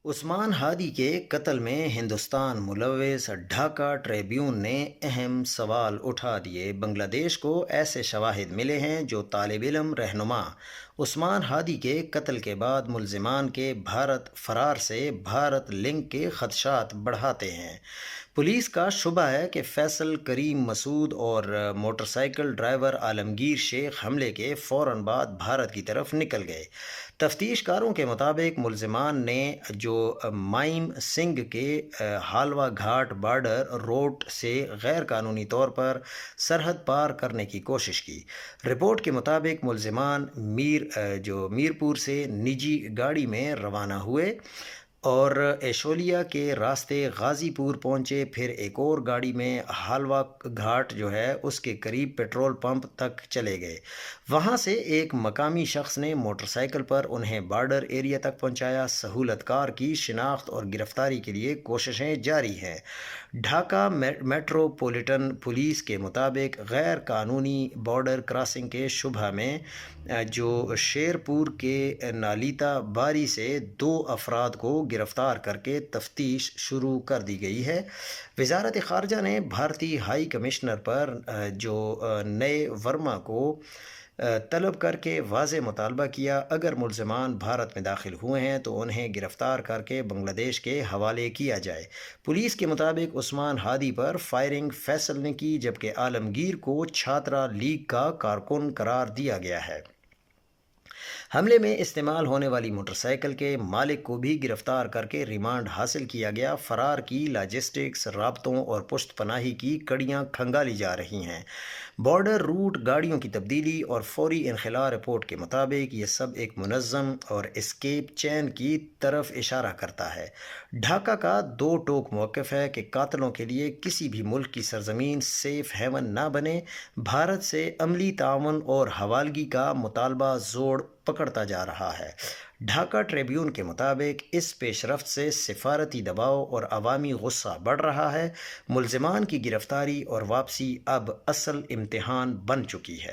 عثمان ہادی کے قتل میں ہندوستان ملوث ڈھاکہ ٹریبیون نے اہم سوال اٹھا دیے۔ بنگلہ دیش کو ایسے شواہد ملے ہیں جو طالب علم رہنما عثمان ہادی کے قتل کے بعد ملزمان کے بھارت فرار سے بھارت لنک کے خدشات بڑھاتے ہیں۔ پولیس کا شبہ ہے کہ فیصل کریم مسعود اور موٹر سائیکل ڈرائیور عالمگیر شیخ حملے کے فوراً بعد بھارت کی طرف نکل گئے۔ تفتیش کاروں کے مطابق ملزمان نے جو مائم سنگھ کے حالوا گھاٹ بارڈر روڈ سے غیر قانونی طور پر سرحد پار کرنے کی کوشش کی۔ رپورٹ کے مطابق ملزمان میرپور سے نجی گاڑی میں روانہ ہوئے اور ایشولیا کے راستے غازی پور پہنچے، پھر ایک اور گاڑی میں حالوا گھاٹ اس کے قریب پیٹرول پمپ تک چلے گئے۔ وہاں سے ایک مقامی شخص نے موٹر سائیکل پر انہیں بارڈر ایریا تک پہنچایا۔ سہولت کار کی شناخت اور گرفتاری کے لیے کوششیں جاری ہیں۔ ڈھاکہ میٹروپولیٹن پولیس کے مطابق غیر قانونی بارڈر کراسنگ کے شبہ میں شیرپور کے نالیتا باری سے 2 افراد کو گرفتار کر کے تفتیش شروع کر دی گئی ہے۔ وزارت خارجہ نے بھارتی ہائی کمشنر پر نئے ورما کو طلب کر کے واضح مطالبہ کیا، اگر ملزمان بھارت میں داخل ہوئے ہیں تو انہیں گرفتار کر کے بنگلہ دیش کے حوالے کیا جائے۔ پولیس کے مطابق عثمان ہادی پر فائرنگ فیصل نے کی، جبکہ عالمگیر کو چھاترا لیگ کا کارکن قرار دیا گیا ہے۔ حملے میں استعمال ہونے والی موٹر سائیکل کے مالک کو بھی گرفتار کر کے ریمانڈ حاصل کیا گیا۔ فرار کی لاجسٹکس، رابطوں اور پشت پناہی کی کڑیاں کھنگالی جا رہی ہیں۔ بارڈر روٹ، گاڑیوں کی تبدیلی اور فوری انخلاء۔ رپورٹ کے مطابق یہ سب ایک منظم اور اسکیپ چین کی طرف اشارہ کرتا ہے۔ ڈھاکہ کا 2 ٹوک موقف ہے کہ قاتلوں کے لیے کسی بھی ملک کی سرزمین سیف ہیون نہ بنے۔ بھارت سے عملی تعاون اور حوالگی کا مطالبہ زور پکڑتا جا رہا ہے۔ ڈھاکہ ٹریبیون کے مطابق اس پیش رفت سے سفارتی دباؤ اور عوامی غصہ بڑھ رہا ہے۔ ملزمان کی گرفتاری اور واپسی اب اصل امتحان بن چکی ہے۔